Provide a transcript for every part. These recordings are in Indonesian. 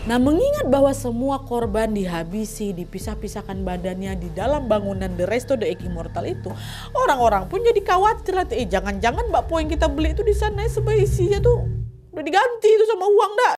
Nah, mengingat bahwa semua korban dihabisi, dipisah-pisahkan badannya di dalam bangunan The Resto The Egg Immortal itu, orang-orang pun jadi khawatir. Jangan-jangan bakpao yang kita beli itu di sana sebagai isinya tuh udah diganti itu sama uang dah.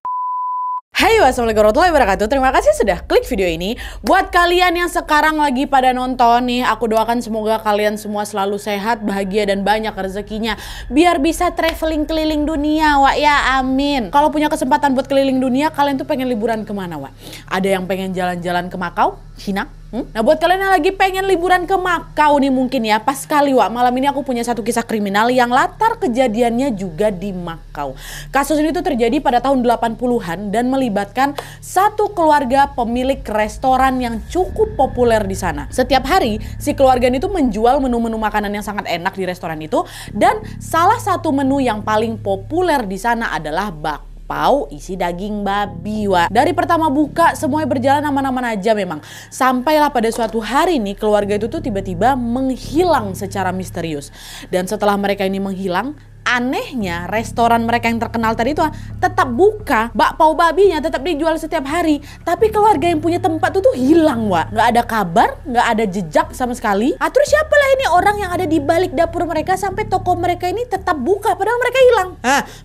Hai, wassalamualaikum warahmatullahi wabarakatuh. Terima kasih sudah klik video ini. Buat kalian yang sekarang lagi pada nonton nih, aku doakan semoga kalian semua selalu sehat, bahagia, dan banyak rezekinya. Biar bisa traveling keliling dunia, Wak ya, amin. Kalau punya kesempatan buat keliling dunia, kalian tuh pengen liburan kemana, Wak? Ada yang pengen jalan-jalan ke Makau, Cina? Nah, buat kalian yang lagi pengen liburan ke Makau nih mungkin ya, pas sekali Wak, malam ini aku punya satu kisah kriminal yang latar kejadiannya juga di Makau. Kasus ini tuh terjadi pada tahun 80-an dan melibatkan satu keluarga pemilik restoran yang cukup populer di sana. Setiap hari si keluarga ini tuh menjual menu-menu makanan yang sangat enak di restoran itu, dan salah satu menu yang paling populer di sana adalah bakpao isi daging babi, Wak. Dari pertama buka semuanya berjalan aman-aman aja memang. Sampailah pada suatu hari nih keluarga itu tuh tiba-tiba menghilang secara misterius. Dan setelah mereka ini menghilang, anehnya restoran mereka yang terkenal tadi itu tetap buka, bakpao babinya tetap dijual setiap hari, tapi keluarga yang punya tempat itu tuh hilang, Wak. Nggak ada kabar, nggak ada jejak sama sekali. Terus siapalah ini orang yang ada di balik dapur mereka sampai toko mereka ini tetap buka padahal mereka hilang?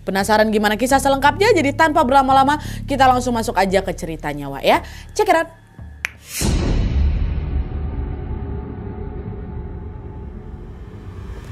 Penasaran gimana kisah selengkapnya? Jadi tanpa berlama-lama kita langsung masuk aja ke ceritanya, Wak ya. Check it out.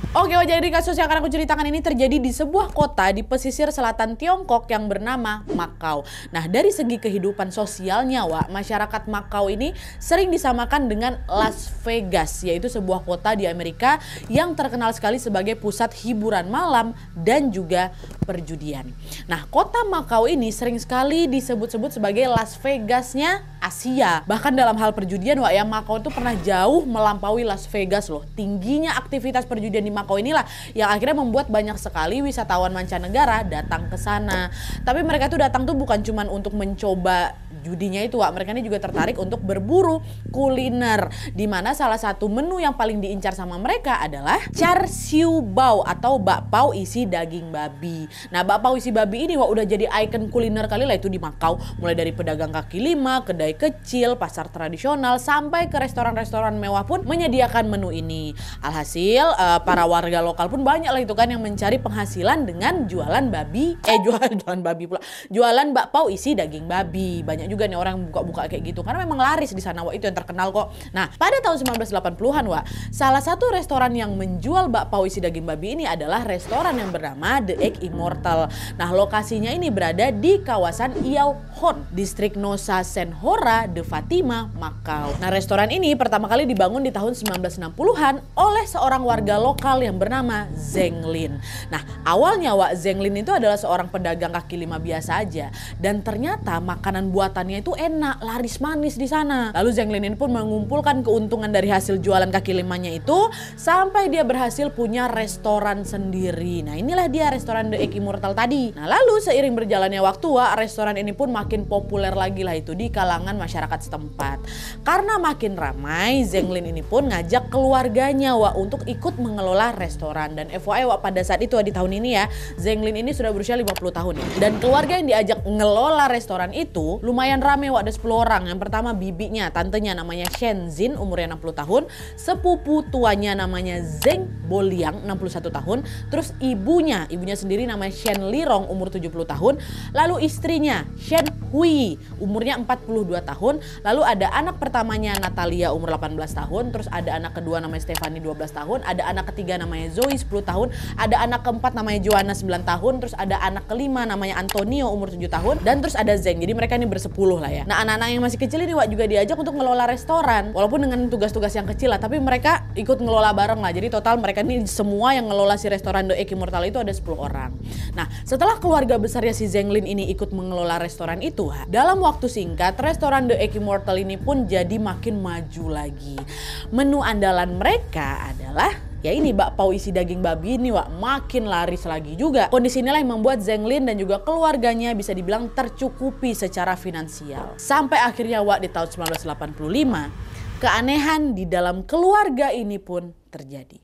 Oke, jadi kasus yang akan aku ceritakan ini terjadi di sebuah kota di pesisir selatan Tiongkok yang bernama Makau. Nah, dari segi kehidupan sosialnya, Wak, masyarakat Makau ini sering disamakan dengan Las Vegas, yaitu sebuah kota di Amerika yang terkenal sekali sebagai pusat hiburan malam dan juga perjudian. Nah, kota Makau ini sering sekali disebut-sebut sebagai Las Vegasnya Asia. Bahkan dalam hal perjudian, Wak, ya, Makau itu pernah jauh melampaui Las Vegas loh. Tingginya aktivitas perjudian di Makau inilah yang akhirnya membuat banyak sekali wisatawan mancanegara datang ke sana. Tapi mereka tuh datang tuh bukan cuman untuk mencoba judinya itu, Wak. Mereka ini juga tertarik untuk berburu kuliner, dimana salah satu menu yang paling diincar sama mereka adalah char siu bao atau bakpao isi daging babi. Nah, bakpao isi babi ini, Wak, udah jadi ikon kuliner kali lah itu di Makau, mulai dari pedagang kaki lima, kedai kecil, pasar tradisional, sampai ke restoran-restoran mewah pun menyediakan menu ini. Alhasil para warga lokal pun banyak lah itu kan yang mencari penghasilan dengan jualan jualan bakpao isi daging babi. Banyak juga nih orang yang buka-buka kayak gitu karena memang laris di sana, Wak, itu yang terkenal kok. Nah, pada tahun 1980-an, Wak, salah satu restoran yang menjual bakpao isi daging babi ini adalah restoran yang bernama The Egg Immortal. Nah, lokasinya ini berada di kawasan Yau Hon, distrik Nusa Senhora de Fatima, Makau. Nah, restoran ini pertama kali dibangun di tahun 1960-an oleh seorang warga lokal yang bernama Zeng Lin. Nah, awalnya, Wak, Zeng Lin itu adalah seorang pedagang kaki lima biasa aja, dan ternyata makanan buatannya itu enak, laris manis di sana. Lalu Zeng Lin ini pun mengumpulkan keuntungan dari hasil jualan kaki limanya itu sampai dia berhasil punya restoran sendiri. Nah, inilah dia restoran The Egg Immortal tadi. Nah, lalu seiring berjalannya waktu, Wak, restoran ini pun makin populer lagi lah itu di kalangan masyarakat setempat. Karena makin ramai, Zeng Lin ini pun ngajak keluarganya, Wak, untuk ikut mengelola restoran. Dan FYI, Wak, pada saat itu di tahun ini ya, Zeng Lin ini sudah berusia 50 tahun ya. Dan keluarga yang diajak ngelola restoran itu lumayan rame, Wak, ada 10 orang. Yang pertama bibinya, tantenya namanya Shen Zin, umurnya 60 tahun. Sepupu tuanya namanya Zeng Boliang, 61 tahun. Terus ibunya sendiri namanya Shen Lirong, umur 70 tahun. Lalu istrinya Shen Hui, umurnya 42 tahun. Lalu ada anak pertamanya Natalia, umur 18 tahun. Terus ada anak kedua namanya Stephanie, 12 tahun. Ada anak ketiga namanya Zoe, 10 tahun. Ada anak keempat namanya Joanna, 9 tahun. Terus ada anak kelima namanya Antonio, umur 7 tahun. Dan terus ada Zeng. Jadi mereka ini bersepuluh lah ya. Nah, anak-anak yang masih kecil ini, Wak, juga diajak untuk ngelola restoran. Walaupun dengan tugas-tugas yang kecil lah, tapi mereka ikut ngelola bareng lah. Jadi total mereka ini semua yang ngelola si restoran The Egg Immortal itu ada 10 orang. Nah, setelah keluarga besarnya si Zeng Lin ini ikut mengelola restoran itu, dalam waktu singkat restoran The Egg Immortal ini pun jadi makin maju lagi. Menu andalan mereka adalah ya ini bakpao isi daging babi ini, Wak, makin laris lagi juga. Kondisi inilah yang membuat Zeng Lin dan juga keluarganya bisa dibilang tercukupi secara finansial. Sampai akhirnya, Wak, di tahun 1985 keanehan di dalam keluarga ini pun terjadi.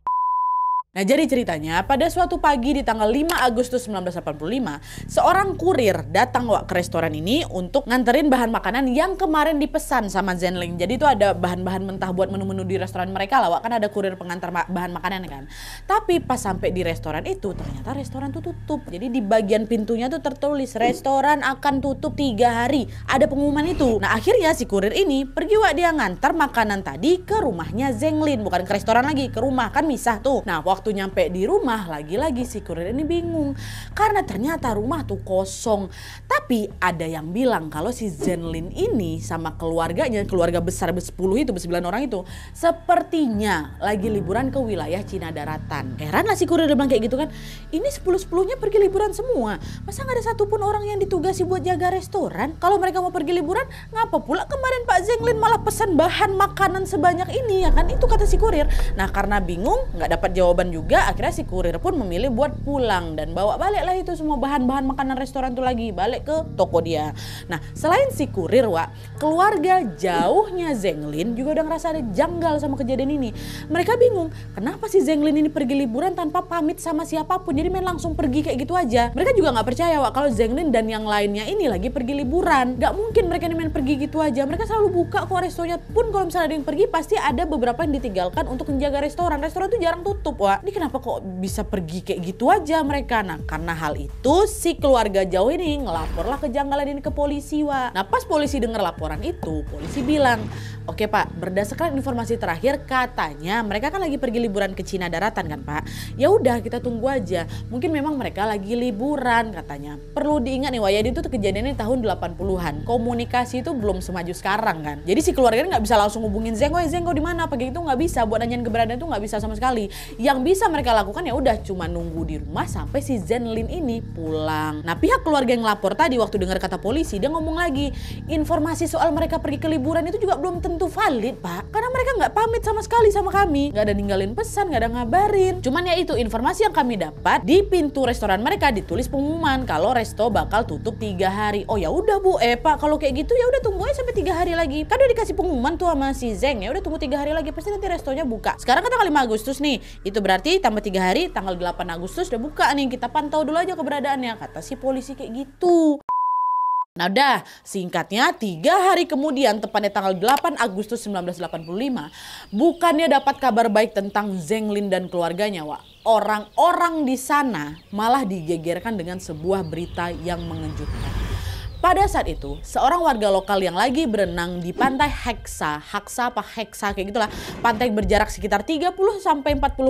Nah, jadi ceritanya pada suatu pagi di tanggal 5 Agustus 1985, seorang kurir datang ke restoran ini untuk nganterin bahan makanan yang kemarin dipesan sama Zenlin. Jadi itu ada bahan-bahan mentah buat menu-menu di restoran mereka lah, kan ada kurir pengantar bahan makanan kan. Tapi pas sampai di restoran itu, ternyata restoran tuh tutup. Jadi di bagian pintunya tuh tertulis restoran akan tutup 3 hari. Ada pengumuman itu. Nah, akhirnya si kurir ini pergi dia ngantar makanan tadi ke rumahnya Zenlin, bukan ke restoran lagi, ke rumah, kan misah tuh. Nah, waktu nyampe di rumah, lagi-lagi si kurir ini bingung karena ternyata rumah tuh kosong. Tapi ada yang bilang kalau si Zenlin ini sama keluarganya, keluarga besar 10 itu, 9 orang itu, sepertinya lagi liburan ke wilayah Cina Daratan. Heran lah si kurir bilang kayak gitu kan, ini 10-10-nya pergi liburan semua, masa gak ada satupun orang yang ditugasi buat jaga restoran? Kalau mereka mau pergi liburan, ngapa pula kemarin Pak Zenlin malah pesan bahan makanan sebanyak ini, ya kan? Itu kata si kurir. Nah, karena bingung, nggak dapat jawaban juga, akhirnya si kurir pun memilih buat pulang dan bawa balik lah itu semua bahan-bahan makanan restoran tuh lagi balik ke toko dia. Nah, selain si kurir, keluarga jauhnya Zenlin juga udah ngerasa ada janggal sama kejadian ini. Mereka bingung, kenapa si Zenlin ini pergi liburan tanpa pamit sama siapapun, jadi main langsung pergi kayak gitu aja. Mereka juga nggak percaya kalau Zenlin dan yang lainnya ini lagi pergi liburan. Nggak mungkin mereka ini main pergi gitu aja. Mereka selalu buka kok restonya, pun kalau misalnya ada yang pergi pasti ada beberapa yang ditinggalkan untuk menjaga restoran. Restoran tuh jarang tutup, Ini kenapa kok bisa pergi kayak gitu aja mereka? Nah, karena hal itu si keluarga jauh ini ngelaporlah kejanggalan ini ke polisi, Nah, pas polisi dengar laporan itu, polisi bilang, "Oke, Pak, berdasarkan informasi terakhir katanya mereka kan lagi pergi liburan ke Cina Daratan kan, Pak? Ya udah, kita tunggu aja. Mungkin memang mereka lagi liburan," katanya. Perlu diingat nih, jadi itu kejadiannya tahun 80-an. Komunikasi itu belum semaju sekarang kan. Jadi si keluarga nggak bisa langsung hubungin Zeng, Zeng kok di mana? Apa gitu, nggak bisa. Buat nanyain keberadaan itu nggak bisa sama sekali. Yang bisa mereka lakukan ya udah cuma nunggu di rumah sampai si Zenlin ini pulang. Nah, pihak keluarga yang lapor tadi waktu dengar kata polisi, dia ngomong lagi, informasi soal mereka pergi ke liburan itu juga belum tentu valid, Pak. Karena mereka nggak pamit sama sekali sama kami, nggak ada ninggalin pesan, nggak ada ngabarin. Cuman ya itu informasi yang kami dapat, di pintu restoran mereka ditulis pengumuman kalau resto bakal tutup 3 hari. Oh ya udah Bu, Pak, kalau kayak gitu ya udah tunggu aja sampai 3 hari lagi. Kan udah dikasih pengumuman tuh sama si Zeng, ya udah tunggu 3 hari lagi, pasti nanti restonya buka. Sekarang kan tanggal 5 Agustus nih, itu berarti tambah 3 hari, tanggal 8 Agustus udah buka nih, kita pantau dulu aja keberadaannya, kata si polisi kayak gitu. Nah udah, singkatnya 3 hari kemudian, tepatnya tanggal 8 Agustus 1985, bukannya dapat kabar baik tentang Zenlin dan keluarganya, orang-orang di sana malah digegerkan dengan sebuah berita yang mengejutkan. Pada saat itu, seorang warga lokal yang lagi berenang di pantai Heksa kayak gitulah, pantai berjarak sekitar 30-40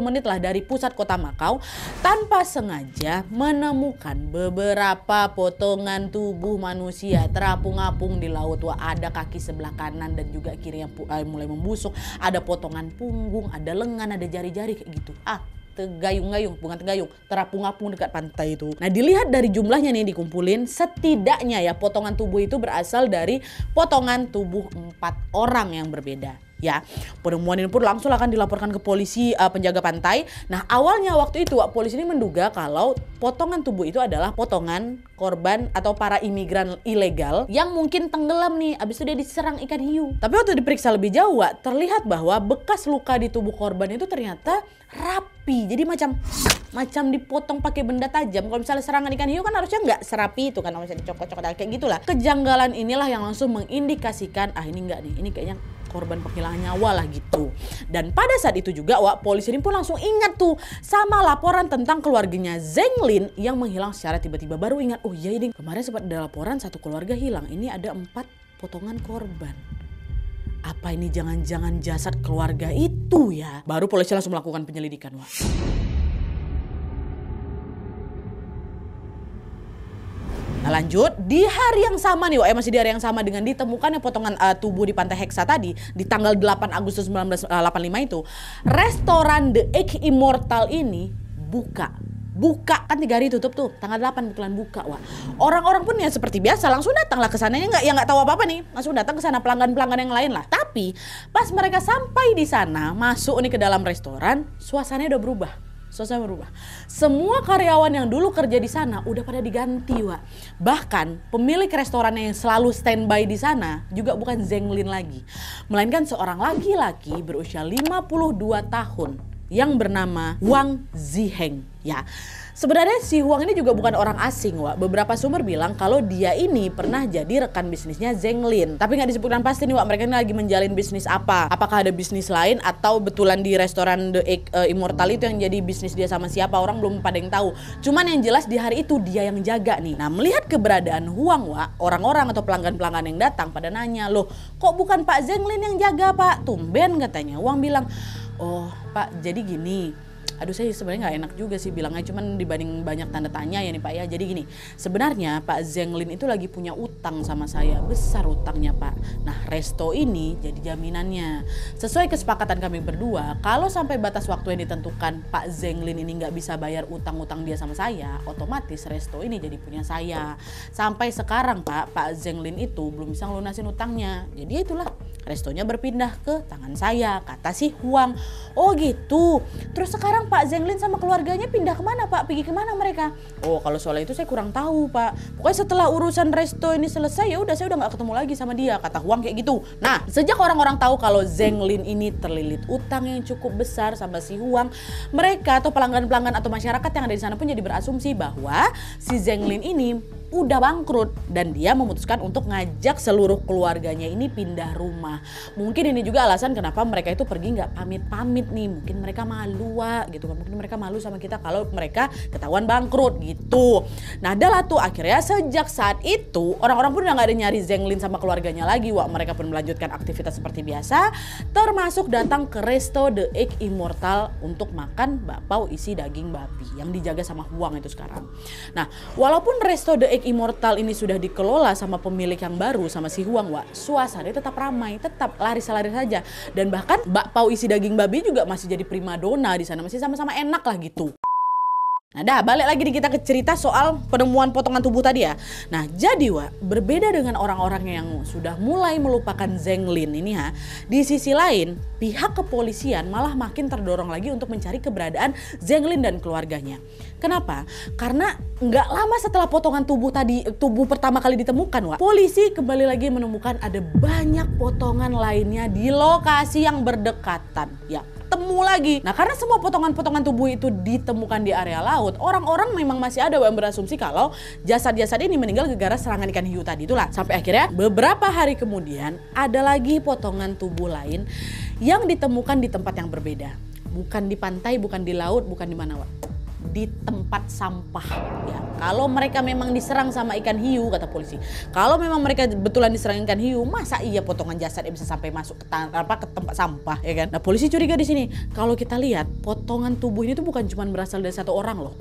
menit lah dari pusat kota Makau, tanpa sengaja menemukan beberapa potongan tubuh manusia terapung-apung di laut. Ada kaki sebelah kanan dan juga kiri yang mulai membusuk, ada potongan punggung, ada lengan, ada jari-jari kayak gitu. Tergayung-gayung, bukan tergayung, terapung-apung dekat pantai itu. Nah, dilihat dari jumlahnya nih dikumpulin, setidaknya ya potongan tubuh itu berasal dari potongan tubuh 4 orang yang berbeda. Ya, penemuan ini pun langsung akan dilaporkan ke polisi penjaga pantai. Nah, awalnya waktu itu polisi ini menduga kalau potongan tubuh itu adalah potongan korban atau para imigran ilegal yang mungkin tenggelam nih, abis itu dia diserang ikan hiu. Tapi waktu diperiksa lebih jauh, terlihat bahwa bekas luka di tubuh korban itu ternyata rapi. Jadi macam dipotong pakai benda tajam. Kalau misalnya serangan ikan hiu kan harusnya nggak serapi itu kan, harusnya dicokot-cokot kayak gitulah. Kejanggalan inilah yang langsung mengindikasikan ini enggak nih, ini kayaknya korban penghilangan nyawa lah gitu. Dan pada saat itu juga polisi ini pun langsung ingat tuh sama laporan tentang keluarganya Zenlin yang menghilang secara tiba-tiba. Baru ingat, oh iya ini kemarin sempat ada laporan satu keluarga hilang, ini ada 4 potongan korban. Apa ini jangan-jangan jasad keluarga itu ya? Baru polisi langsung melakukan penyelidikan, Nah lanjut, di hari yang sama nih, masih di hari yang sama dengan ditemukannya potongan tubuh di pantai Heksa tadi, di tanggal 8 Agustus 1985 itu, restoran The Egg Immortal ini buka kan 3 hari tutup tuh, tanggal 8 kebetulan buka, Orang-orang pun ya seperti biasa langsung datanglah ke sana, nggak tahu apa-apa nih, langsung datang ke sana, pelanggan-pelanggan yang lain lah. Tapi pas mereka sampai di sana, masuk nih ke dalam restoran, suasananya udah berubah. Semua karyawan yang dulu kerja di sana udah pada diganti, Bahkan pemilik restoran yang selalu standby di sana juga bukan Zenlin lagi, melainkan seorang laki-laki berusia 52 tahun yang bernama Huang Ziheng ya. Sebenarnya si Huang ini juga bukan orang asing, Wak. Beberapa sumber bilang kalau dia ini pernah jadi rekan bisnisnya Zeng Lin. Tapi nggak disebutkan pasti nih, Wak, mereka ini lagi menjalin bisnis apa. Apakah ada bisnis lain atau betulan di restoran The Egg Immortal itu yang jadi bisnis dia sama siapa, orang belum pada yang tahu. Cuman yang jelas di hari itu dia yang jaga nih. Nah, melihat keberadaan Huang, Wak, orang-orang atau pelanggan-pelanggan yang datang pada nanya, loh kok bukan Pak Zeng Lin yang jaga, Pak? Tumben katanya. Huang bilang, oh Pak, jadi gini. Aduh, saya sebenarnya nggak enak juga sih bilangnya, cuman dibanding banyak tanda tanya ya nih Pak ya. Jadi gini, sebenarnya Pak Zeng Lin itu lagi punya utang sama saya, besar utangnya Pak. Nah, resto ini jadi jaminannya. Sesuai kesepakatan kami berdua, kalau sampai batas waktu yang ditentukan Pak Zeng Lin ini nggak bisa bayar utang-utang dia sama saya, otomatis resto ini jadi punya saya. Sampai sekarang Pak Zeng Lin itu belum bisa ngelunasin utangnya. Jadi itulah, restonya berpindah ke tangan saya, kata si Huang. Oh gitu. Terus sekarang Pak Zeng Lin sama keluarganya pindah kemana Pak? Pergi kemana mereka? Oh, kalau soal itu saya kurang tahu Pak. Pokoknya setelah urusan resto ini selesai, ya udah saya udah nggak ketemu lagi sama dia, kata Huang kayak gitu. Nah, sejak orang-orang tahu kalau Zeng Lin ini terlilit utang yang cukup besar sama si Huang, mereka atau pelanggan-pelanggan atau masyarakat yang ada di sana pun jadi berasumsi bahwa si Zeng Lin ini udah bangkrut dan dia memutuskan untuk ngajak seluruh keluarganya ini pindah rumah. Mungkin ini juga alasan kenapa mereka itu pergi nggak pamit-pamit nih. Mungkin mereka malu gitu kan. Mungkin mereka malu sama kita kalau mereka ketahuan bangkrut gitu. Nah, adalah tuh akhirnya sejak saat itu orang-orang pun udah nggak ada nyari Zeng Lin sama keluarganya lagi. Wah, mereka pun melanjutkan aktivitas seperti biasa, termasuk datang ke resto The Egg Immortal untuk makan bakpao isi daging babi yang dijaga sama Huang itu sekarang. Nah, walaupun resto The Egg Immortal ini sudah dikelola sama pemilik yang baru sama si Huang, Wak, suasananya tetap ramai, tetap laris-laris saja. Dan bahkan bakpao isi daging babi juga masih jadi primadona di sana, masih sama-sama enak lah gitu. Nah, balik lagi nih kita ke cerita soal penemuan potongan tubuh tadi ya. Nah, jadi Wak, berbeda dengan orang-orang yang sudah mulai melupakan Zeng Lin ini di sisi lain, pihak kepolisian malah makin terdorong lagi untuk mencari keberadaan Zeng Lin dan keluarganya. Kenapa? Karena nggak lama setelah potongan tubuh pertama kali ditemukan, Wak, polisi kembali lagi menemukan ada banyak potongan lainnya di lokasi yang berdekatan. Ya, temu lagi. Nah, karena semua potongan-potongan tubuh itu ditemukan di area laut, orang-orang memang masih ada yang berasumsi kalau jasad-jasad ini meninggal gara-gara serangan ikan hiu tadi itulah. Sampai akhirnya beberapa hari kemudian ada lagi potongan tubuh lain yang ditemukan di tempat yang berbeda. Bukan di pantai, bukan di laut, bukan di mana, Wak, di tempat sampah ya. Kalau mereka memang diserang sama ikan hiu, kata polisi, kalau memang mereka betulan diserang ikan hiu, masa iya potongan jasadnya bisa sampai masuk ke tempat sampah ya kan. Nah, polisi curiga di sini. Kalau kita lihat potongan tubuh ini tuh bukan cuma berasal dari satu orang loh.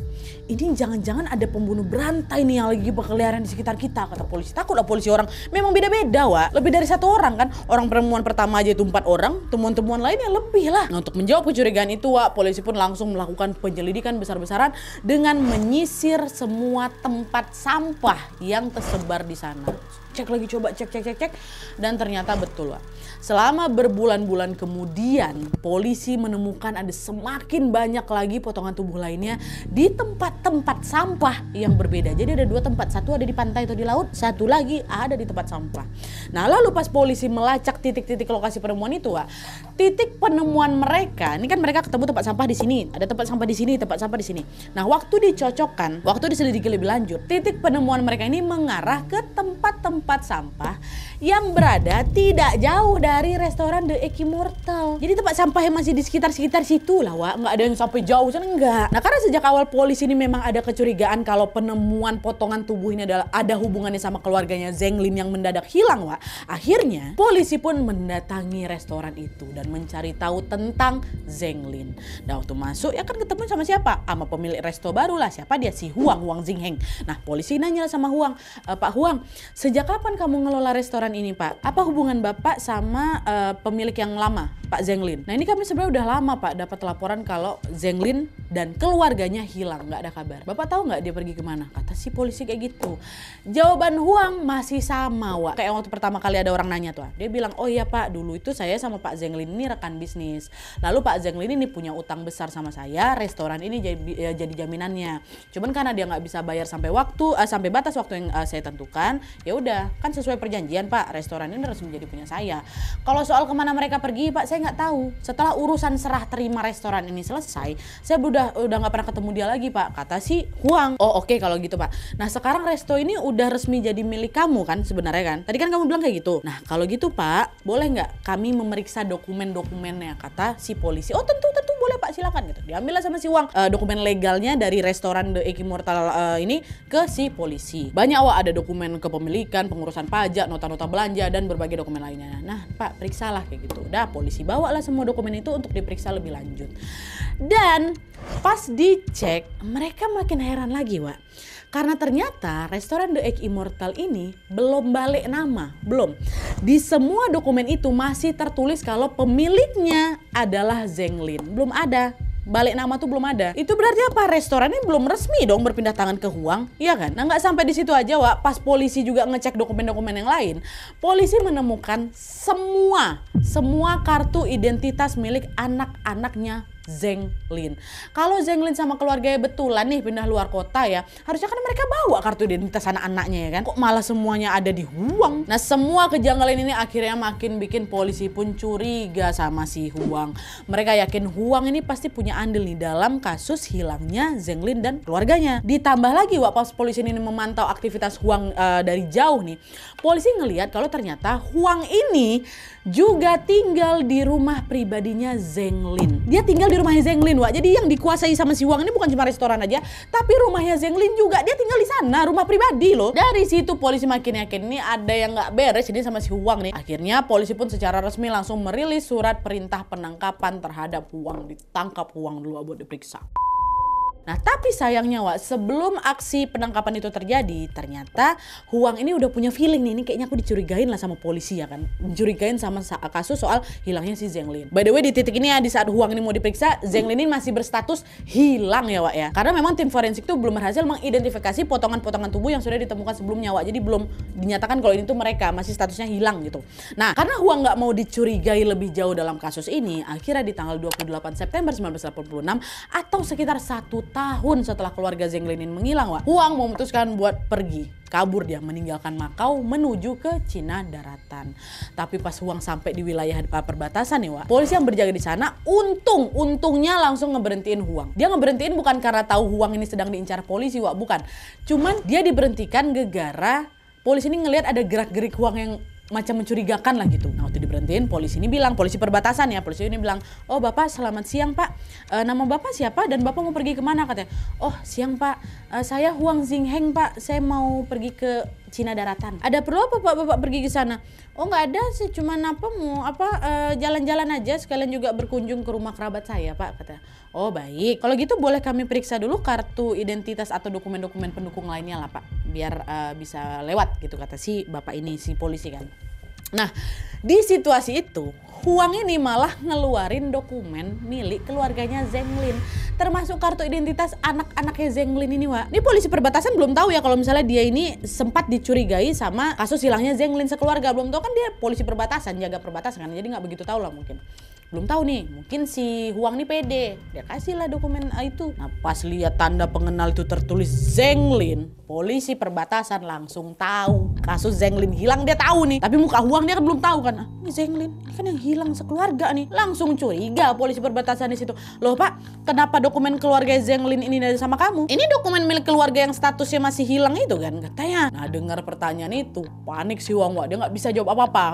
Ini jangan-jangan ada pembunuh berantai nih yang lagi berkeliaran di sekitar kita, kata polisi. Takutlah polisi, orang memang beda-beda, Wak. Lebih dari satu orang kan. Orang penemuan pertama aja itu 4 orang, temuan-temuan lainnya lebih lah. Nah, untuk menjawab kecurigaan itu, Wak, polisi pun langsung melakukan penyelidikan besar-besaran dengan menyisir semua tempat sampah yang tersebar di sana. Cek lagi, coba cek dan ternyata betul, Wak. Selama berbulan-bulan kemudian polisi menemukan ada semakin banyak lagi potongan tubuh lainnya di tempat-tempat sampah yang berbeda. Jadi ada 2 tempat, satu ada di pantai atau di laut, satu lagi ada di tempat sampah. Nah, lalu pas polisi melacak titik-titik lokasi penemuan itu, Wak, titik penemuan mereka, ini kan mereka ketemu tempat sampah di sini, ada tempat sampah di sini, tempat sampah di sini. Nah, waktu dicocokkan, waktu diselidiki lebih lanjut, titik penemuan mereka ini mengarah ke tempat-tempat sampah yang berada tidak jauh dari restoran The Egg Immortal. Jadi tempat sampah yang masih di sekitar situ lah, Wak. Nggak ada yang sampai jauh sana, enggak. Nah, karena sejak awal polisi ini memang ada kecurigaan kalau penemuan potongan tubuh ini ada hubungannya sama keluarganya Zeng Lin yang mendadak hilang, Wak. Akhirnya polisi pun mendatangi restoran itu dan mencari tahu tentang Zeng Lin. Dan waktu masuk ya kan ketemu sama siapa? Sama pemilik resto baru lah. Siapa dia? Si Huang Ziheng. Nah, polisi nanya sama Huang, Pak Huang, sejak kapan kamu ngelola restoran ini, Pak? Apa hubungan Bapak sama pemilik yang lama, Pak Zeng Lin? Nah, ini kami sebenarnya udah lama, Pak, dapat laporan kalau Zeng Lin dan keluarganya hilang, nggak ada kabar. Bapak tahu nggak dia pergi kemana? Kata si polisi kayak gitu. Jawaban Huang masih sama, Wak. Kayak waktu pertama kali ada orang nanya tuh, dia bilang, oh iya Pak, dulu itu saya sama Pak Zeng Lin ini rekan bisnis. Lalu Pak Zeng Lin ini punya utang besar sama saya, restoran ini jadi jaminannya. Cuman karena dia nggak bisa bayar sampai batas waktu yang saya tentukan, ya udah, kan sesuai perjanjian Pak, restoran ini resmi jadi punya saya. Kalau soal kemana mereka pergi, Pak, saya nggak tahu. Setelah urusan serah terima restoran ini selesai, saya udah nggak pernah ketemu dia lagi, Pak. Kata si Huang. Oh oke, kalau gitu, Pak. Nah sekarang resto ini udah resmi jadi milik kamu kan sebenarnya kan? Tadi kan kamu bilang kayak gitu. Nah kalau gitu, Pak, boleh nggak kami memeriksa dokumen-dokumennya? Kata si polisi. Oh tentu boleh, Pak, silakan gitu. Diambillah sama si Huang dokumen legalnya dari restoran The Egg Immortal ini ke si polisi. Banyak, Wak, ada dokumen kepemilikan, pengurusan pajak, nota-nota belanja, dan berbagai dokumen lainnya. Nah, Pak, periksalah kayak gitu. Udah, polisi bawalah semua dokumen itu untuk diperiksa lebih lanjut. Dan pas dicek, mereka makin heran lagi, Wak. Karena ternyata restoran The Egg Immortal ini belum balik nama, belum. Di semua dokumen itu masih tertulis kalau pemiliknya adalah Zeng Lin. Belum ada. Balik nama tuh belum ada. Itu berarti apa? Restoran ini belum resmi dong berpindah tangan ke Huang, iya kan? Nah nggak sampai di situ aja, Wak. Pas polisi juga ngecek dokumen-dokumen yang lain, polisi menemukan semua kartu identitas milik anak-anaknya Zeng Lin. Kalau Zeng Lin sama keluarganya betulan nih pindah luar kota ya, harusnya kan mereka bawa kartu identitas anak-anaknya ya kan? Kok malah semuanya ada di Huang? Nah semua kejanggalan ini akhirnya makin bikin polisi pun curiga sama si Huang. Mereka yakin Huang ini pasti punya andil nih dalam kasus hilangnya Zeng Lin dan keluarganya. Ditambah lagi, Wak, pas polisi ini memantau aktivitas Huang dari jauh nih, polisi ngelihat kalau ternyata Huang ini juga tinggal di rumah pribadinya Zeng Lin. Dia tinggal di rumahnya Zeng Lin, Wak. Jadi yang dikuasai sama si Huang ini bukan cuma restoran aja, tapi rumahnya Zeng Lin juga. Dia tinggal di sana, rumah pribadi loh. Dari situ polisi makin yakin ini ada yang nggak beres ini sama si Huang nih. Akhirnya polisi pun secara resmi langsung merilis surat perintah penangkapan terhadap Huang. Ditangkap Huang dulu buat diperiksa. Nah tapi sayangnya, Wak, sebelum aksi penangkapan itu terjadi, ternyata Huang ini udah punya feeling nih, ini kayaknya aku dicurigain lah sama polisi ya kan. Dicurigain sama kasus soal hilangnya si Zeng Lin. By the way, di titik ini ya, di saat Huang ini mau diperiksa, Zeng Lin ini masih berstatus hilang ya, Wak ya. Karena memang tim forensik tuh belum berhasil mengidentifikasi potongan-potongan tubuh yang sudah ditemukan sebelumnya, Wak. Jadi belum dinyatakan kalau ini tuh mereka, masih statusnya hilang gitu. Nah karena Huang nggak mau dicurigai lebih jauh dalam kasus ini, akhirnya di tanggal 28 September 1986 atau sekitar 1 tahun setelah keluarga Zeng Lin menghilang, Wak, Huang memutuskan buat pergi, kabur dia, meninggalkan Makau menuju ke Cina daratan. Tapi pas Huang sampai di wilayah perbatasan nih, Wak, polisi yang berjaga di sana untungnya langsung ngeberhentiin Huang. Dia ngeberhentiin bukan karena tahu Huang ini sedang diincar polisi, Wak, bukan. Cuman dia diberhentikan gara-gara polisi ini ngelihat ada gerak-gerik Huang yang macam mencurigakan lah gitu. Nah waktu diberhentiin, polisi ini bilang, polisi perbatasan ya, polisi ini bilang, oh Bapak selamat siang Pak, nama Bapak siapa dan Bapak mau pergi kemana? Katanya, oh siang Pak, saya Huang Xingheng Pak, saya mau pergi ke Cina daratan. Ada perlu apa Pak Bapak pergi ke sana? Oh nggak ada sih, cuma jalan-jalan aja, sekalian juga berkunjung ke rumah kerabat saya Pak, katanya. Oh baik, kalau gitu boleh kami periksa dulu kartu identitas atau dokumen-dokumen pendukung lainnya lah Pak, biar bisa lewat gitu, kata si Bapak ini, si polisi kan. Nah di situasi itu Huang ini malah ngeluarin dokumen milik keluarganya Zeng Lin, termasuk kartu identitas anak-anaknya Zeng Lin ini, Wak. Ini polisi perbatasan belum tahu ya kalau misalnya dia ini sempat dicurigai sama kasus hilangnya Zeng Lin sekeluarga. Belum tahu kan, dia polisi perbatasan, jaga perbatasan kan, jadi nggak begitu tahu lah mungkin. Belum tahu nih, mungkin si Huang nih pede, dia kasih lah dokumen itu. Nah pas lihat tanda pengenal itu tertulis Zeng Lin, polisi perbatasan langsung tahu kasus Zeng Lin hilang, dia tahu nih. Tapi muka Huang dia kan belum tahu kan, ini Zeng Lin ini kan yang hilang sekeluarga nih. Langsung curiga polisi perbatasan di situ. Loh Pak, kenapa dokumen keluarga Zeng Lin ini ada sama kamu? Ini dokumen milik keluarga yang statusnya masih hilang itu kan, katanya. Nah dengar pertanyaan itu, panik si Huang, Wak. Dia nggak bisa jawab apa-apa.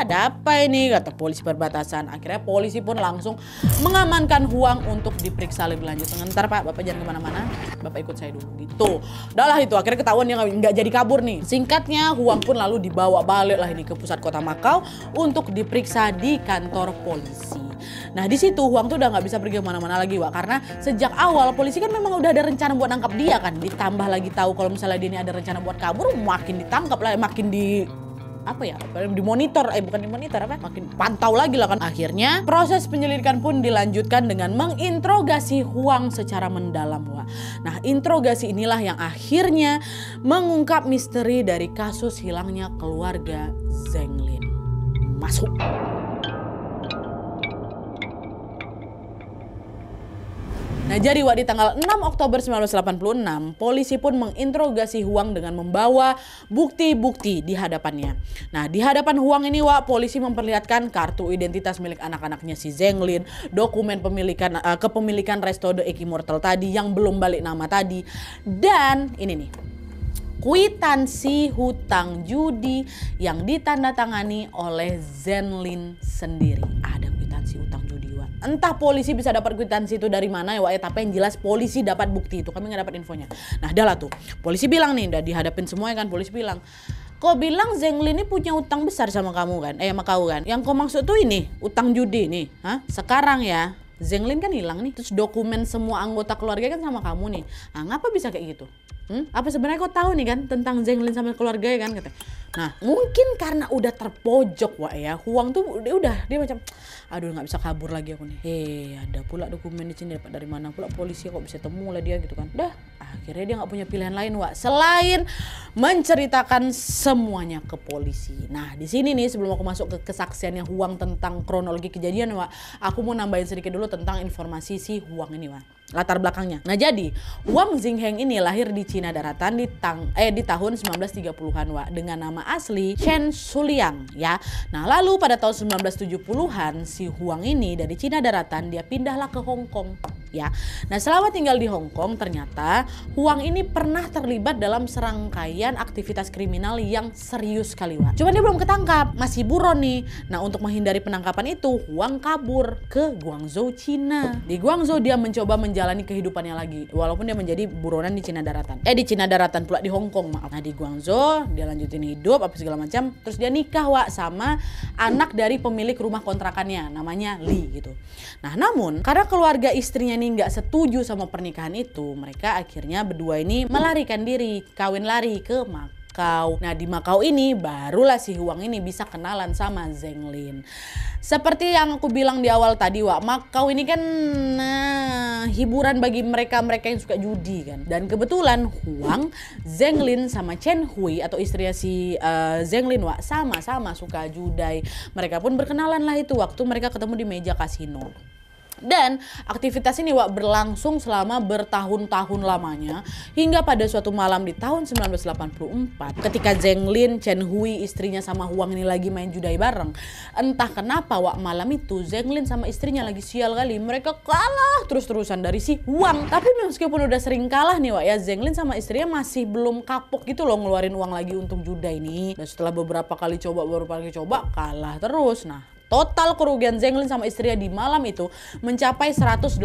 Ada apa ini, kata polisi perbatasan. Akhirnya polisi pun langsung mengamankan Huang untuk diperiksa lebih lanjut. Sebentar Pak, Bapak jangan kemana-mana, Bapak ikut saya dulu gitu. Udah lah itu, akhirnya ketahuan dia nggak jadi kabur nih. Singkatnya Huang pun lalu dibawa balik lah ini ke pusat kota Makau untuk diperiksa di kantor polisi. Nah di situ Huang tuh udah nggak bisa pergi kemana-mana lagi, Wak, karena sejak awal polisi kan memang udah ada rencana buat nangkap dia kan. Ditambah lagi tahu kalau misalnya dia ini ada rencana buat kabur, makin ditangkap lah, makin dimonitor, makin pantau lagi lah kan. Akhirnya proses penyelidikan pun dilanjutkan dengan menginterogasi Huang secara mendalam, Wak. Nah interogasi inilah yang akhirnya mengungkap misteri dari kasus hilangnya keluarga Zeng Lin. Masuk. Nah jadi Wak, di tanggal 6 Oktober 1986, polisi pun menginterogasi Huang dengan membawa bukti-bukti di hadapannya. Nah di hadapan Huang ini Wak, polisi memperlihatkan kartu identitas milik anak-anaknya si Zeng Lin, dokumen kepemilikan Resto The Immortal tadi yang belum balik nama tadi, dan ini nih, kwitansi hutang judi yang ditandatangani oleh Zeng Lin sendiri. Ada kwitansi hutang judi Wak. Entah polisi bisa dapat kwitansi itu dari mana ya Wak, tapi yang jelas polisi dapat bukti itu, kami nggak dapat infonya. Nah dah lah tuh, polisi bilang nih, udah dihadapin semuanya kan, polisi bilang, kau bilang Zeng Lin ini punya utang besar sama kamu kan, sama kau kan. Yang kau maksud tuh ini, utang judi nih. Hah? Sekarang ya, Zeng Lin kan hilang nih. Terus dokumen semua anggota keluarga kan sama kamu nih. Nah, ngapa bisa kayak gitu? Apa sebenarnya kau tahu nih kan tentang Zeng Lin sama keluarganya kan, katanya. Nah, mungkin karena udah terpojok Wak ya, Huang tuh dia macam, aduh nggak bisa kabur lagi aku nih. Ada pula dokumen di sini, dapat dari mana pula polisi kok bisa temu lah dia gitu kan. Dah, akhirnya dia nggak punya pilihan lain Wak selain menceritakan semuanya ke polisi. Nah, di sini nih sebelum aku masuk ke kesaksiannya Huang tentang kronologi kejadian Wak, aku mau nambahin sedikit dulu tentang informasi si Huang ini Wak. Latar belakangnya. Nah jadi Huang Zingheng ini lahir di Cina Daratan di tahun 1930-an Wak, dengan nama asli Chen Shuliang ya. Nah lalu pada tahun 1970-an si Huang ini dari Cina Daratan dia pindahlah ke Hong Kong ya. Nah selama tinggal di Hong Kong ternyata Huang ini pernah terlibat dalam serangkaian aktivitas kriminal yang serius sekali Wak. Cuman dia belum ketangkap, masih buron nih. Nah untuk menghindari penangkapan itu Huang kabur ke Guangzhou, Cina. Di Guangzhou dia mencoba menjalani kehidupannya lagi walaupun dia menjadi buronan di Cina Daratan. Di Cina Daratan pula di Hong Kong maaf. Nah di Guangzhou dia lanjutin hidup apa segala macam. Terus dia nikah Wak sama anak dari pemilik rumah kontrakannya namanya Li gitu. Nah namun karena keluarga istrinya ini nggak setuju sama pernikahan itu, mereka akhirnya berdua ini melarikan diri, kawin lari ke Makau. Nah di Makau ini barulah si Huang ini bisa kenalan sama Zeng Lin. Seperti yang aku bilang di awal tadi Wak, Makau ini kan hiburan bagi mereka yang suka judi kan. Dan kebetulan Huang, Zeng Lin sama Chen Hui atau istrinya si Zeng Lin Wak sama-sama suka judai. Mereka pun berkenalan lah itu waktu mereka ketemu di meja kasino. Dan aktivitas ini Wak berlangsung selama bertahun-tahun lamanya hingga pada suatu malam di tahun 1984 ketika Zeng Lin, Chen Hui istrinya sama Huang ini lagi main judai bareng. Entah kenapa Wak malam itu Zeng Lin sama istrinya lagi sial kali, mereka kalah terus-terusan dari si Huang. Tapi meskipun udah sering kalah nih Wak ya, Zeng Lin sama istrinya masih belum kapok gitu loh ngeluarin uang lagi untuk judai ini. Dan setelah beberapa kali coba kalah terus. Nah total kerugian Zeng Lin sama istrinya di malam itu mencapai 180.000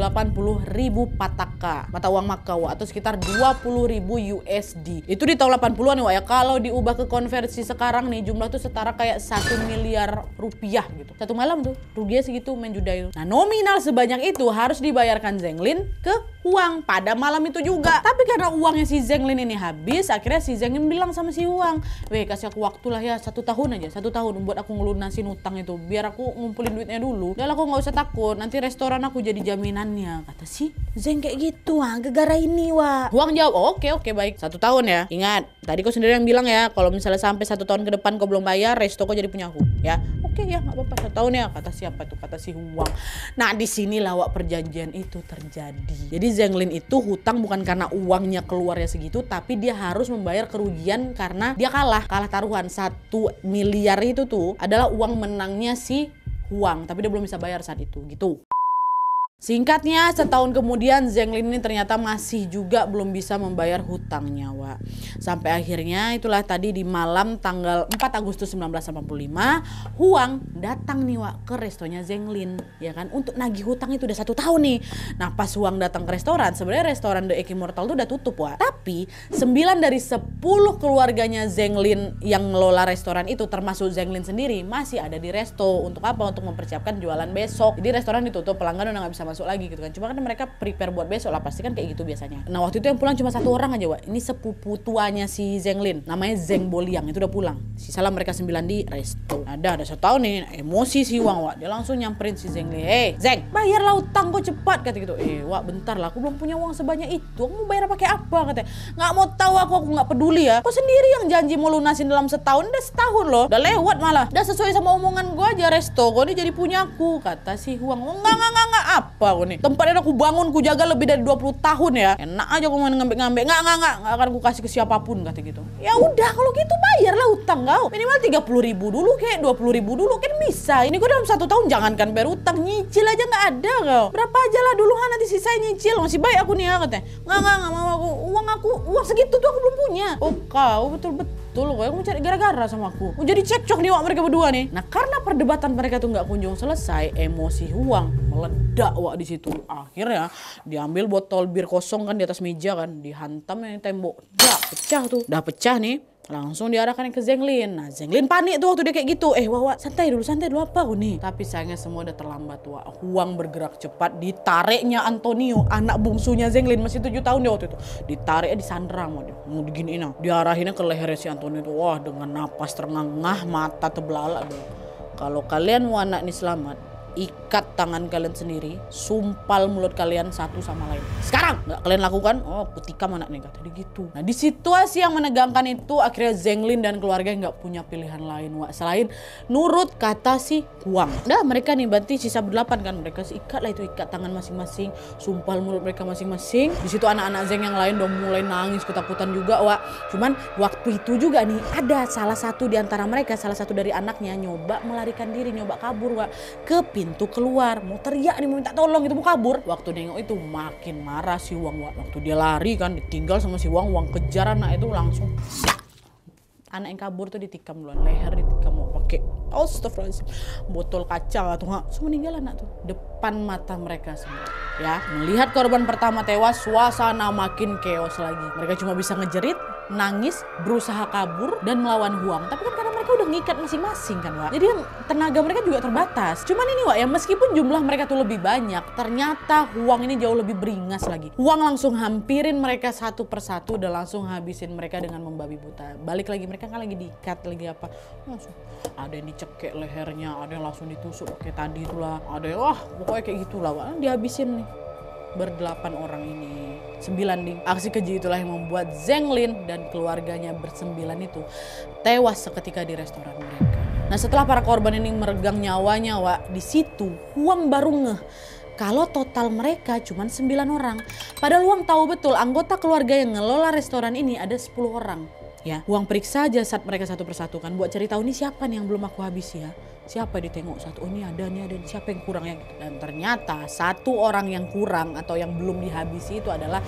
pataka mata uang Makau atau sekitar 20.000 USD. Itu di tahun 80-an nih Wak ya. Kalau diubah ke konversi sekarang nih jumlah tuh setara kayak 1 miliar rupiah gitu. Satu malam tuh ruginya segitu main judai. Nah nominal sebanyak itu harus dibayarkan Zeng Lin ke Huang pada malam itu juga. Tapi karena uangnya si Zeng Lin ini habis, akhirnya si Zeng Lin bilang sama si Huang, weh kasih aku waktu lah ya 1 tahun aja, 1 tahun buat aku ngelunasin utang itu, biar aku ngumpulin duitnya dulu. Udah lah aku nggak usah takut, nanti restoran aku jadi jaminannya, kata si Zeng kayak gitu gara-gara ini Wak. Huang jawab, oh, oke baik 1 tahun ya. Ingat tadi kau sendiri yang bilang ya, kalau misalnya sampai 1 tahun ke depan kau belum bayar, resto kau jadi punya aku ya. Oke ya nggak apa-apa 1 tahun ya, kata siapa tuh, kata si Huang. Nah disinilah Wak perjanjian itu terjadi. Jadi Zeng Lin itu hutang bukan karena uangnya keluarnya segitu, tapi dia harus membayar kerugian karena dia kalah taruhan. 1 miliar itu tuh adalah uang menangnya si Huang, tapi dia belum bisa bayar saat itu gitu. Singkatnya, setahun kemudian Zeng Lin ini ternyata masih juga belum bisa membayar hutangnya Wak. Sampai akhirnya itulah tadi di malam tanggal 4 Agustus 1985 Huang datang nih Wak ke restonya Zeng Lin ya kan, untuk nagih hutang itu udah 1 tahun nih. Nah pas Huang datang ke restoran, sebenarnya restoran The Immortal itu udah tutup Wak. Tapi 9 dari 10 keluarganya Zeng Lin yang ngelola restoran itu termasuk Zeng Lin sendiri masih ada di resto. Untuk apa? Untuk mempersiapkan jualan besok. Jadi restoran ditutup, pelanggan udah gak bisa masuk lagi gitu kan. Cuma kan mereka prepare buat besok lah, pasti kan kayak gitu biasanya. Nah waktu itu yang pulang cuma 1 orang aja Wak. Ini sepupu tuanya si Zeng Lin, namanya Zeng Boliang, itu udah pulang. Sisalah mereka 9 di resto. Nah ada 1 tahun nih, emosi si Huang Wak. Dia langsung nyamperin si Zeng Lin, Zeng bayarlah utang kok cepat, kata gitu. Wak bentar lah, aku belum punya uang sebanyak itu, aku mau bayar pakai apa, katanya. Nggak mau tahu aku nggak peduli ya. Kok sendiri yang janji mau lunasin dalam setahun, udah setahun loh, udah lewat malah. Udah sesuai sama omongan gue aja resto, kok ini jadi punya aku, kata si Huang. Enggak, apa apa aku nih. Tempat ini aku bangun, ku jaga lebih dari 20 tahun ya. Enak aja aku main ngambek-ngambek. Nggak akan aku kasih ke siapapun kata gitu. Ya udah kalau gitu bayarlah utang kau. Minimal 30.000 dulu kayak 20.000 dulu kan bisa. Ini kok dalam 1 tahun jangankan bayar utang, nyicil aja nggak ada kau. Berapa aja lah dulu kan nanti sisa nyicil. Masih baik aku nih ya katanya. Nggak mau aku. Uang segitu tuh aku belum punya. Oh kau betul-betul kau yang mau cari gara-gara sama aku. Mau jadi cekcok nih wak mereka berdua nih. Nah karena perdebatan mereka tuh nggak kunjung selesai, emosi Huang meledak wak di situ. Akhirnya diambil botol bir kosong kan di atas meja kan, dihantam yang tembok. Pecah tuh. Udah pecah nih. Langsung diarahkan ke Zenglin. Nah Zenglin panik tuh waktu dia kayak gitu. Wak santai dulu apa aku nih. Tapi sayangnya semua udah terlambat wak. Huang bergerak cepat, ditariknya Antonio, anak bungsunya Zenglin, masih 7 tahun dia waktu itu. Ditarik disandra mau dia. Mau diginiin. Diarahinnya ke lehernya si Antonio itu. Wah dengan napas terengah-engah, mata terbelalak. Kalau kalian mau anak ini selamat, ikat tangan kalian sendiri, sumpal mulut kalian satu sama lain. Sekarang nggak kalian lakukan, kutikam anak nih kata dia gitu. Nah di situasi yang menegangkan itu akhirnya Zenglin dan keluarga nggak punya pilihan lain wak selain nurut kata si Huang. Dah mereka nih berarti sisa 8 kan, mereka ikat lah itu, ikat tangan masing-masing, sumpal mulut mereka masing-masing. Di situ anak-anak Zeng yang lain udah mulai nangis ketakutan juga wak. Cuman waktu itu juga nih ada salah satu di antara mereka, salah satu dari anaknya nyoba melarikan diri, nyoba kabur wak ke pintu keluar, mau teriak nih, mau minta tolong itu, mau kabur. Waktu nengok itu makin marah si Huang. Waktu dia lari kan ditinggal sama si Huang kejar anak itu langsung. Anak yang kabur tuh ditikam duluan, leher ditikam mau pakai astagfirullahaladzim botol kaca tuh, semua meninggal anak tuh depan mata mereka semua. Ya, melihat korban pertama tewas, suasana makin chaos lagi. Mereka cuma bisa ngejerit, nangis, berusaha kabur dan melawan Huang. Tapi kan karena mereka udah ngikat masing-masing kan Wak. Jadi tenaga mereka juga terbatas. Cuman ini Wak ya, meskipun jumlah mereka tuh lebih banyak, ternyata Huang ini jauh lebih beringas lagi. Huang langsung hampirin mereka satu persatu dan langsung habisin mereka dengan membabi buta. Balik lagi mereka kan lagi diikat lagi apa. Langsung ada yang dicekek lehernya, ada yang langsung ditusuk pakai tadi itulah. Ada yang pokoknya kayak gitulah Wak. Dihabisin nih. Ber-8 orang ini. 9 ding. Aksi keji itulah yang membuat Zenglin dan keluarganya bersembilan itu tewas seketika di restoran mereka. Nah setelah para korban ini meregang nyawanya Wak, di situ Huang baru ngeh kalau total mereka cuma 9 orang. Padahal Huang tahu betul anggota keluarga yang ngelola restoran ini ada 10 orang. Ya, Huang periksa jasad mereka satu persatu kan buat cari tahu nih siapa nih yang belum aku habisi ya. Siapa ditengok satu, ini ada, siapa yang kurang ya gitu. Dan ternyata satu orang yang kurang atau yang belum dihabisi itu adalah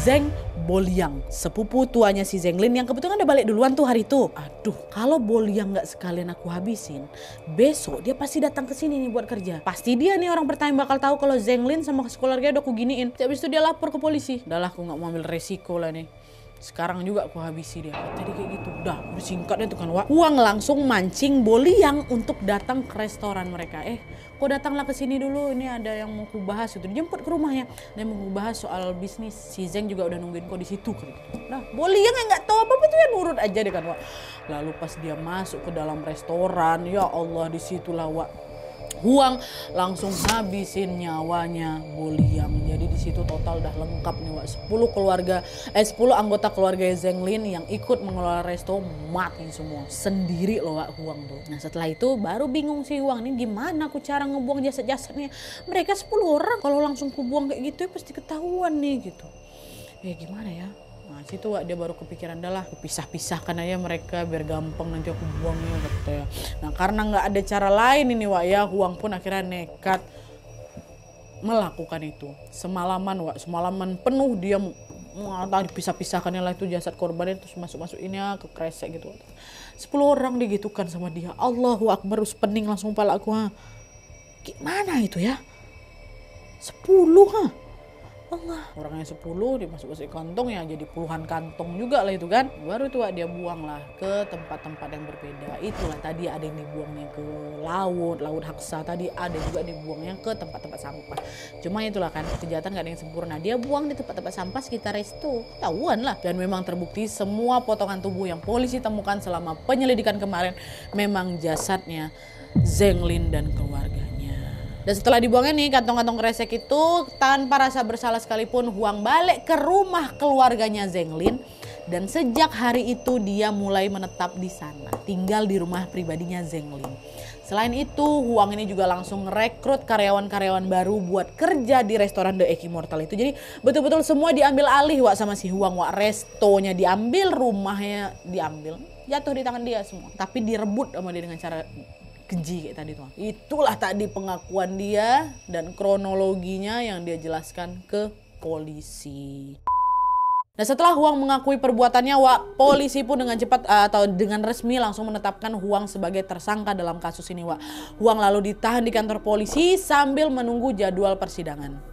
Zeng Boliang, sepupu tuanya si Zenglin yang kebetulan udah balik duluan tuh hari itu. Aduh, kalau Boliang nggak sekalian aku habisin, besok dia pasti datang ke sini nih buat kerja. Pasti dia nih orang pertama yang bakal tahu kalau Zenglin sama keluarganya udah aku giniin. Habis itu dia lapor ke polisi. Udahlah aku nggak mau ambil resiko lah nih. Sekarang juga aku habisi dia. Tadi kayak gitu. Udah singkatnya tuh kan Wak. Huang langsung mancing Boliang untuk datang ke restoran mereka. Kok datanglah ke sini dulu. Ini ada yang mau ku bahas itu. Dijemput ke rumahnya. Dia mau ku bahas soal bisnis. Si Zeng juga udah nungguin kok di situ kan. Nah, Boliang yang nggak tahu apa-apa tuh ya nurut aja deh kan Wak. Lalu pas dia masuk ke dalam restoran, ya Allah disitulah Wak. Huang langsung habisin nyawanya Boliang. Jadi di situ total udah lengkap nih Wak. 10 anggota keluarga Zenglin yang ikut mengelola resto mati semua. Sendiri loh Wak Huang tuh. Nah setelah itu baru bingung si Huang nih gimana aku cara ngebuang jasad-jasadnya. Mereka 10 orang kalau langsung kubuang kayak gitu ya pasti ketahuan nih gitu. Gimana ya? Nah situ Wak dia baru kepikiran adalah pisah-pisahkan aja mereka biar gampang nanti aku buangnya katanya. Nah karena nggak ada cara lain ini Wak ya, Huang pun akhirnya nekat melakukan itu. Semalaman Wak, semalaman penuh dia dipisah-pisahkannya lah itu jasad korbannya terus masuk-masukinnya ke kresek gitu. 10 orang digitukan sama dia. Allahu Akbar, pening langsung kepala aku. Gimana itu ya? 10 Allah, orangnya 10 dimasuk-masuk kantong ya jadi puluhan kantong juga lah itu kan. Baru itu dia buang lah ke tempat-tempat yang berbeda. Itulah tadi ada yang dibuangnya ke laut Haksa, tadi ada juga dibuangnya ke tempat-tempat sampah. Cuma itulah kan kejahatan gak ada yang sempurna. Dia buang di tempat-tempat sampah sekitar resto. Tahuan lah. Dan memang terbukti semua potongan tubuh yang polisi temukan selama penyelidikan kemarin memang jasadnya Zenglin dan keluarganya. Dan setelah dibuangnya nih kantong-kantong kresek itu tanpa rasa bersalah sekalipun Huang balik ke rumah keluarganya Zenglin Dan sejak hari itu dia mulai menetap di sana, tinggal di rumah pribadinya Zeng Lin. Selain itu, Huang ini juga langsung rekrut karyawan-karyawan baru buat kerja di restoran The Egg Immortal itu. Jadi betul-betul semua diambil alih Wak sama si Huang Wak. Restonya diambil, rumahnya diambil, jatuh di tangan dia semua. Tapi direbut sama dia dengan cara keji kayak tadi tuh. Itulah tadi pengakuan dia dan kronologinya yang dia jelaskan ke polisi. Nah setelah Huang mengakui perbuatannya, Wak, polisi pun dengan cepat atau dengan resmi langsung menetapkan Huang sebagai tersangka dalam kasus ini, Wak. Huang lalu ditahan di kantor polisi sambil menunggu jadwal persidangan.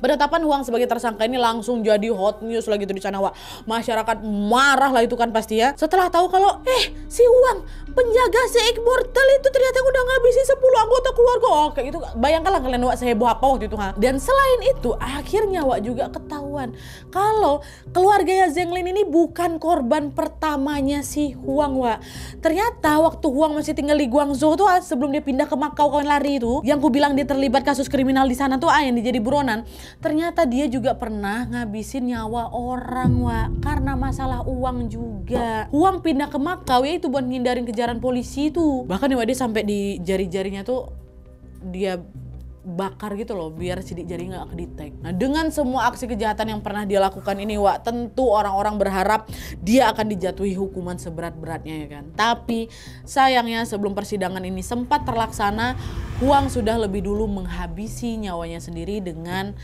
Penetapan Huang sebagai tersangka ini langsung jadi hot news lagi tuh di sana, Wak. Masyarakat marah lah itu kan pasti ya. Setelah tahu kalau si Huang penjaga The Egg Immortal itu ternyata udah ngabisin 10 anggota keluarga. Oh kayak gitu, bayangkanlah kalian Wak seheboh apa waktu itu ha. Dan selain itu akhirnya Wak juga ketahuan kalau keluarganya Zeng Lin ini bukan korban pertamanya si Huang, Wak. Ternyata waktu Huang masih tinggal di Guangzhou tuh sebelum dia pindah ke Makau kawan lari itu, yang ku bilang dia terlibat kasus kriminal di sana tuh yang dia jadi buronan. Ternyata dia juga pernah ngabisin nyawa orang, Wak, karena masalah uang juga. Huang pindah ke Makau ya itu buat ngindarin kejaran polisi itu. Bahkan Wak dia sampai di jari-jarinya tuh dia bakar gitu loh biar sidik jari nggak kedetek. Nah dengan semua aksi kejahatan yang pernah dia lakukan ini, Wak, tentu orang-orang berharap dia akan dijatuhi hukuman seberat-beratnya ya kan. Tapi sayangnya sebelum persidangan ini sempat terlaksana, Huang sudah lebih dulu menghabisi nyawanya sendiri dengan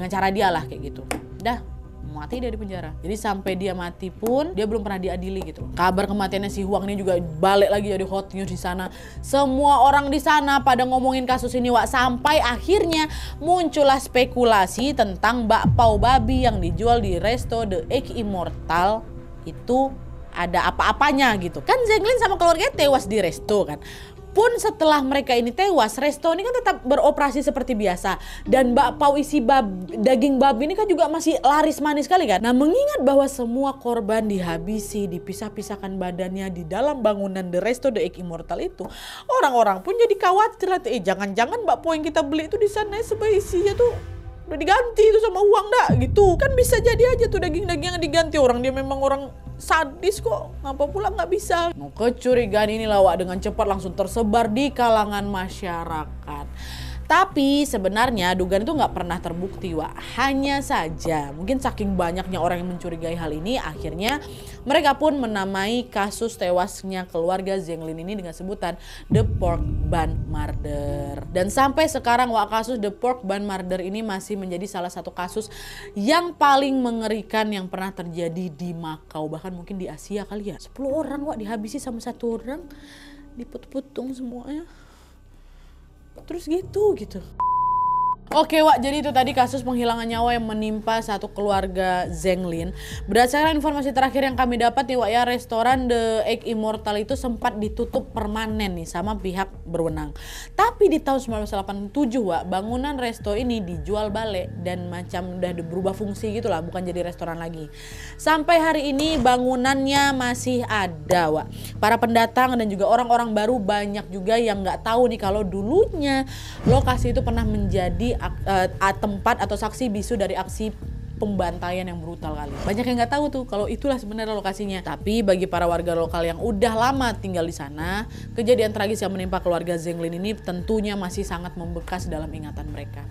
cara dia lah kayak gitu. Dah mati dia di penjara. Jadi sampai dia mati pun dia belum pernah diadili gitu. Kabar kematiannya si Huang ini juga balik lagi jadi hot news di sana. Semua orang di sana pada ngomongin kasus ini, Wak, sampai akhirnya muncullah spekulasi tentang bakpao babi yang dijual di resto The Egg Immortal itu ada apa-apanya gitu. Kan Zeng Lin sama keluarganya tewas di resto kan. Pun setelah mereka ini tewas, resto ini kan tetap beroperasi seperti biasa. Dan bakpao isi daging babi ini kan juga masih laris manis sekali kan. Nah mengingat bahwa semua korban dihabisi, dipisah-pisahkan badannya di dalam bangunan The Resto The Egg Immortal itu, orang-orang pun jadi khawatir lah. Jangan-jangan bakpao yang kita beli itu di sana sebagai isinya tuh udah diganti itu sama uang dah gitu. Kan bisa jadi aja tuh daging-daging yang diganti, orang dia memang orang sadis kok, ngapa pula nggak bisa. Nah, kecurigaan inilah, Wak, dengan cepat langsung tersebar di kalangan masyarakat. Tapi sebenarnya dugaan itu nggak pernah terbukti, Wak. Hanya saja mungkin saking banyaknya orang yang mencurigai hal ini, akhirnya mereka pun menamai kasus tewasnya keluarga Zeng Lin ini dengan sebutan The Pork Bun Murder. Dan sampai sekarang, Wak, kasus The Pork Bun Murder ini masih menjadi salah satu kasus yang paling mengerikan yang pernah terjadi di Makau. Bahkan mungkin di Asia kali ya. 10 orang, Wak, dihabisi sama satu orang, diput-putung semuanya. Terus gitu. Oke, Wak, jadi itu tadi kasus penghilangan nyawa yang menimpa satu keluarga Zeng Lin. Berdasarkan informasi terakhir yang kami dapat nih, Wak, ya, restoran The Egg Immortal itu sempat ditutup permanen nih sama pihak berwenang. Tapi di tahun 1987, Wak, bangunan resto ini dijual balik dan macam udah berubah fungsi gitu lah, bukan jadi restoran lagi. Sampai hari ini bangunannya masih ada, Wak. Para pendatang dan juga orang-orang baru banyak juga yang nggak tahu nih kalau dulunya lokasi itu pernah menjadi tempat atau saksi bisu dari aksi pembantaian yang brutal kali. Banyak yang nggak tahu tuh kalau itulah sebenarnya lokasinya. Tapi bagi para warga lokal yang udah lama tinggal di sana, kejadian tragis yang menimpa keluarga Zeng Lin ini tentunya masih sangat membekas dalam ingatan mereka.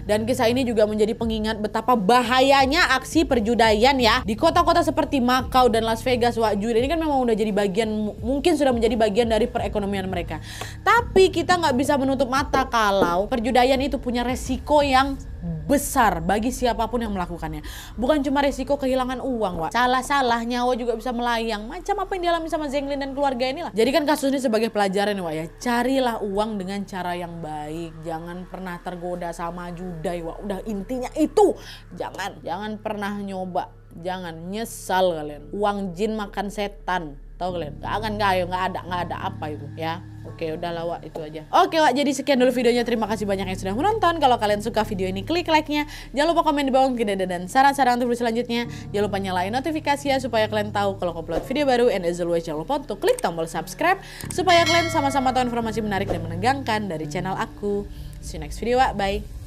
Dan kisah ini juga menjadi pengingat betapa bahayanya aksi perjudian ya di kota-kota seperti Makau dan Las Vegas. Wak, judi ini kan memang udah jadi bagian, mungkin sudah menjadi bagian dari perekonomian mereka. Tapi kita nggak bisa menutup mata kalau perjudian itu punya resiko yang besar bagi siapapun yang melakukannya. Bukan cuma resiko kehilangan uang, Wak. Salah-salah nyawa juga bisa melayang. Macam apa yang dialami sama Zeng Lin dan keluarga inilah. Jadi kan kasus ini sebagai pelajaran, Wak, ya. Carilah uang dengan cara yang baik. Jangan pernah tergoda sama judai, Wak. Udah intinya itu. Jangan pernah nyoba. Jangan nyesal kalian. Uang jin makan setan. Tahu kalian? Nggak ada apa itu ya. Oke, udahlah, Wak, itu aja. Oke, Wak, jadi sekian dulu videonya. Terima kasih banyak yang sudah menonton. Kalau kalian suka video ini, klik like-nya. Jangan lupa komen di bawah mungkin ada dan saran-saran untuk video selanjutnya. Jangan lupa nyalain notifikasi ya supaya kalian tahu kalau upload video baru. And as always, jangan lupa untuk klik tombol subscribe supaya kalian sama-sama tahu informasi menarik dan menegangkan dari channel aku. See you next video, Wak. Bye.